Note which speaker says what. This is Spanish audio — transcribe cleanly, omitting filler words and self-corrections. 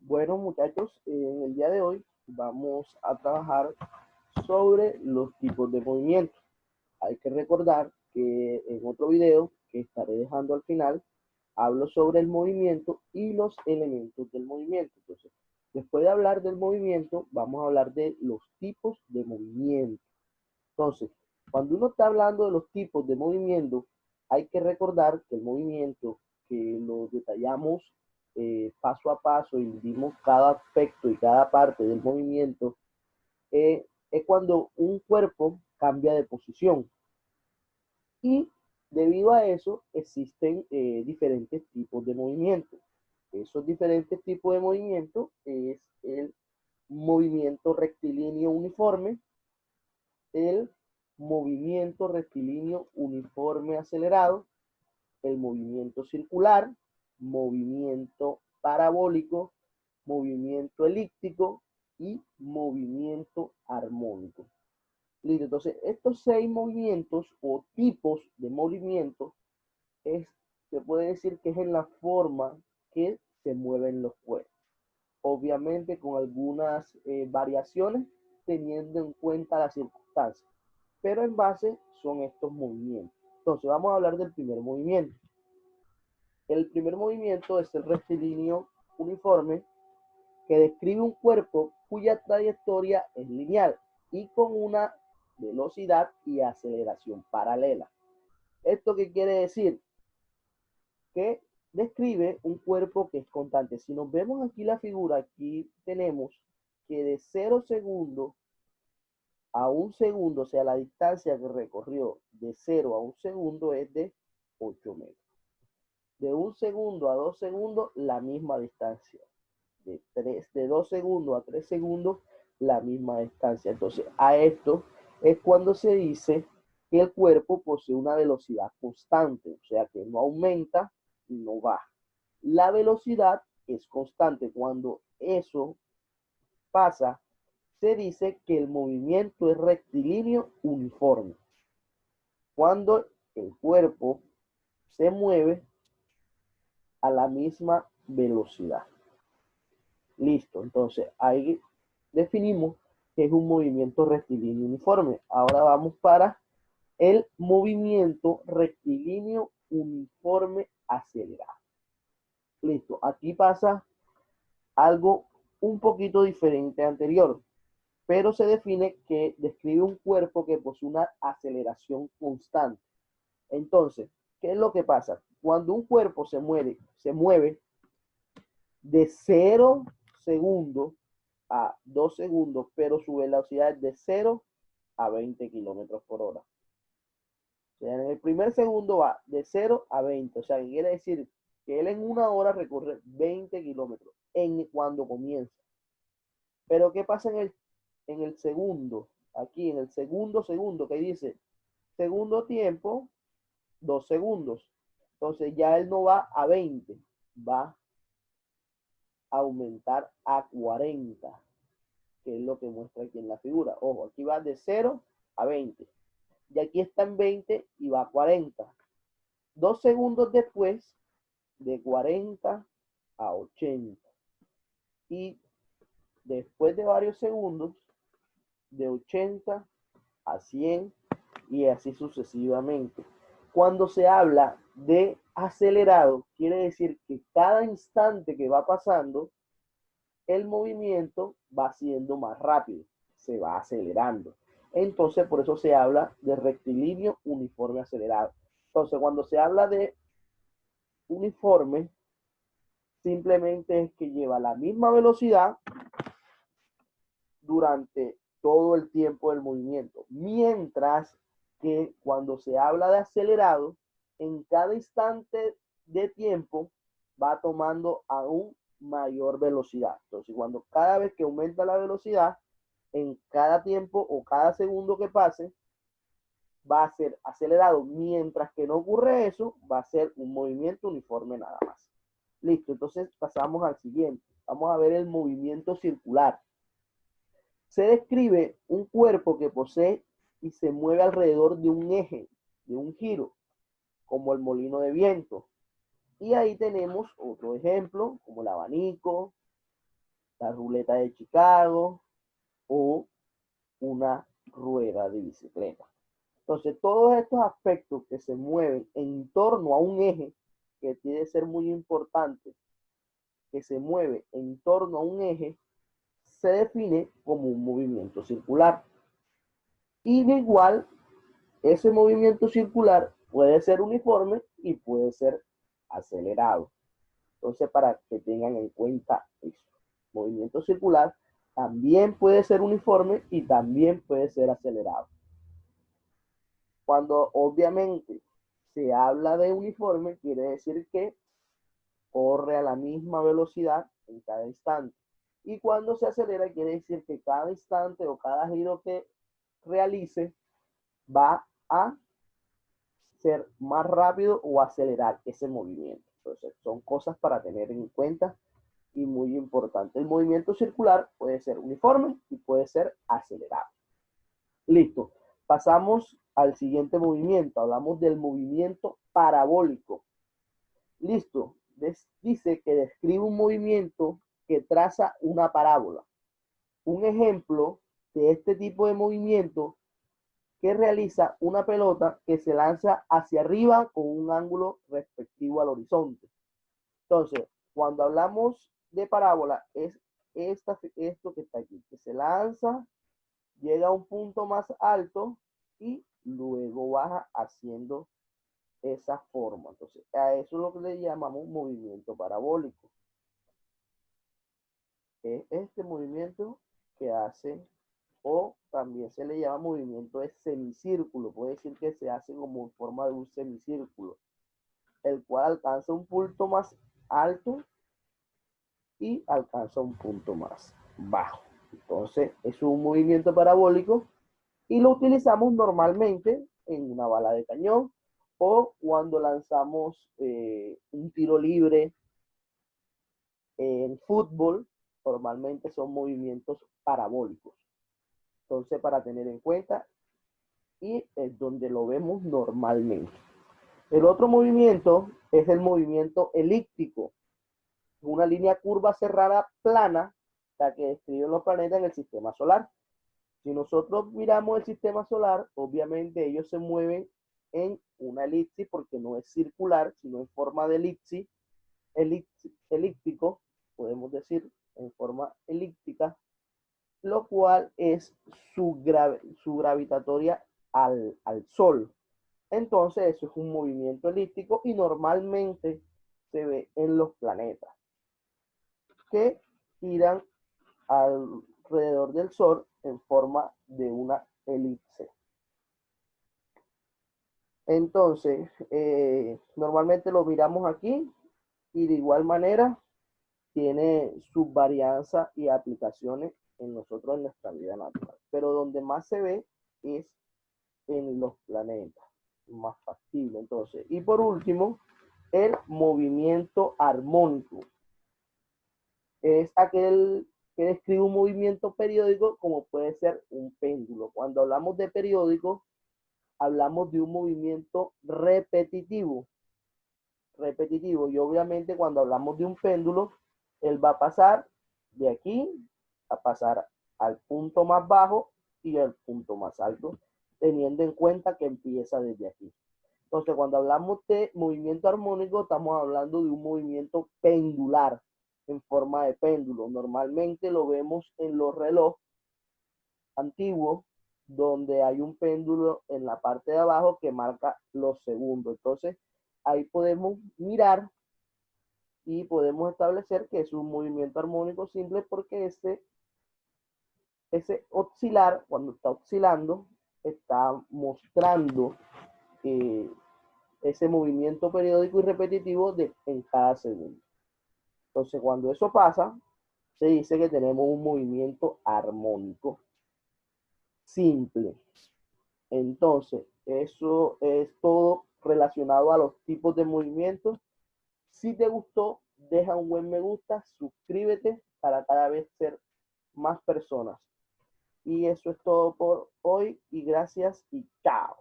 Speaker 1: Bueno, muchachos, en el día de hoy vamos a trabajar sobre los tipos de movimiento. Hay que recordar que en otro video que estaré dejando al final, hablo sobre el movimiento y los elementos del movimiento. Entonces, después de hablar del movimiento, vamos a hablar de los tipos de movimiento. Entonces, cuando uno está hablando de los tipos de movimiento, hay que recordar que el movimiento, que lo detallamos paso a paso y vimos cada aspecto y cada parte del movimiento, es cuando un cuerpo cambia de posición. Y debido a eso existen diferentes tipos de movimiento. Esos diferentes tipos de movimiento es el movimiento rectilíneo uniforme, el movimiento rectilíneo uniforme acelerado, el movimiento circular, movimiento parabólico, movimiento elíptico y movimiento armónico. Listo, entonces estos 6 movimientos o tipos de movimiento se puede decir que es en la forma que se mueven los cuerpos. Obviamente con algunas variaciones teniendo en cuenta las circunstancias, pero en base son estos movimientos. Entonces vamos a hablar del primer movimiento. El primer movimiento es el rectilíneo uniforme, que describe un cuerpo cuya trayectoria es lineal y con una velocidad y aceleración paralela. ¿Esto qué quiere decir? Que describe un cuerpo que es constante. Si nos vemos aquí la figura, aquí tenemos que de 0 segundos a 1 segundo, o sea, la distancia que recorrió de 0 a 1 segundo es de 8 metros. De 1 segundo a 2 segundos, la misma distancia. De 2 segundos a 3 segundos, la misma distancia. Entonces, a esto es cuando se dice que el cuerpo posee una velocidad constante, o sea, que no aumenta y no baja. La velocidad es constante. Cuando eso pasa, se dice que el movimiento es rectilíneo uniforme. Cuando el cuerpo se mueve a la misma velocidad. Listo, entonces ahí definimos que es un movimiento rectilíneo uniforme. Ahora vamos para el movimiento rectilíneo uniforme acelerado. Listo, aquí pasa algo un poquito diferente anterior, pero se define que describe un cuerpo que posee una aceleración constante. Entonces, ¿qué es lo que pasa? Cuando un cuerpo se mueve de 0 segundos a 2 segundos, pero su velocidad es de 0 a 20 kilómetros por hora. O sea, en el primer segundo va de 0 a 20. O sea, que quiere decir que él en una hora recorre 20 kilómetros cuando comienza. Pero ¿qué pasa en el segundo? Aquí, en el segundo, que dice segundo tiempo, 2 segundos. Entonces ya él no va a 20, va a aumentar a 40, que es lo que muestra aquí en la figura. Ojo, aquí va de 0 a 20. Y aquí está en 20 y va a 40. 2 segundos después, de 40 a 80. Y después de varios segundos, de 80 a 100 y así sucesivamente. Cuando se habla de acelerado, quiere decir que cada instante que va pasando, el movimiento va siendo más rápido, se va acelerando. Entonces, por eso se habla de rectilíneo uniforme acelerado. Entonces, cuando se habla de uniforme, simplemente es que lleva la misma velocidad durante todo el tiempo del movimiento. Mientras que cuando se habla de acelerado, en cada instante de tiempo va tomando aún mayor velocidad. Entonces, cuando cada vez que aumenta la velocidad, en cada tiempo o cada segundo que pase, va a ser acelerado. Mientras que no ocurre eso, va a ser un movimiento uniforme nada más. Listo, entonces pasamos al siguiente. Vamos a ver el movimiento circular. Se describe un cuerpo que posee y se mueve alrededor de un eje, de un giro, como el molino de viento. Y ahí tenemos otro ejemplo, como el abanico, la ruleta de Chicago o una rueda de bicicleta. Entonces, todos estos aspectos que se mueven en torno a un eje, que tiene que ser muy importante, que se mueve en torno a un eje, se define como un movimiento circular. Y de igual, ese movimiento circular puede ser uniforme y puede ser acelerado. Entonces, para que tengan en cuenta eso, movimiento circular también puede ser uniforme y también puede ser acelerado. Cuando obviamente se habla de uniforme, quiere decir que corre a la misma velocidad en cada instante. Y cuando se acelera, quiere decir que cada instante o cada giro que realice va a ser más rápido o acelerar ese movimiento. Entonces, son cosas para tener en cuenta y muy importante. El movimiento circular puede ser uniforme y puede ser acelerado. Listo. Pasamos al siguiente movimiento. Hablamos del movimiento parabólico. Listo. Dice que describe un movimiento que traza una parábola. Un ejemplo de este tipo de movimiento que realiza una pelota que se lanza hacia arriba con un ángulo respectivo al horizonte. Entonces, cuando hablamos de parábola, es esto que está aquí, que se lanza, llega a un punto más alto y luego baja haciendo esa forma. Entonces, a eso es lo que le llamamos movimiento parabólico. Es este movimiento que hace, o también se le llama movimiento de semicírculo. Puede decir que se hace como en forma de un semicírculo, el cual alcanza un punto más alto y alcanza un punto más bajo. Entonces, es un movimiento parabólico y lo utilizamos normalmente en una bala de cañón o cuando lanzamos un tiro libre en fútbol. Normalmente son movimientos parabólicos. Entonces, para tener en cuenta, y es donde lo vemos normalmente. El otro movimiento es el movimiento elíptico, una línea curva cerrada plana, la que describen los planetas en el sistema solar. Si nosotros miramos el sistema solar, obviamente ellos se mueven en una elipsis porque no es circular, sino en forma de elipsis, elíptico, podemos decir en forma elíptica, lo cual es su gravitatoria al Sol. Entonces, eso es un movimiento elíptico y normalmente se ve en los planetas que giran alrededor del Sol en forma de una elipse. Entonces, normalmente lo miramos aquí y de igual manera tiene sus varianzas y aplicaciones en nosotros en nuestra vida natural. Pero donde más se ve es en los planetas, más factible. Entonces, y por último, el movimiento armónico. Es aquel que describe un movimiento periódico como puede ser un péndulo. Cuando hablamos de periódico, hablamos de un movimiento repetitivo. Repetitivo. Y obviamente cuando hablamos de un péndulo, él va a pasar de aquí a pasar al punto más bajo y al punto más alto, teniendo en cuenta que empieza desde aquí. Entonces, cuando hablamos de movimiento armónico, estamos hablando de un movimiento pendular en forma de péndulo. Normalmente lo vemos en los relojes antiguos, donde hay un péndulo en la parte de abajo que marca los segundos. Entonces, ahí podemos mirar y podemos establecer que es un movimiento armónico simple porque ese oscilar, cuando está oscilando, está mostrando ese movimiento periódico y repetitivo en cada segundo. Entonces, cuando eso pasa, se dice que tenemos un movimiento armónico simple. Entonces, eso es todo relacionado a los tipos de movimientos. Si te gustó, deja un buen me gusta, suscríbete para cada vez ser más personas. Y eso es todo por hoy y gracias y chao.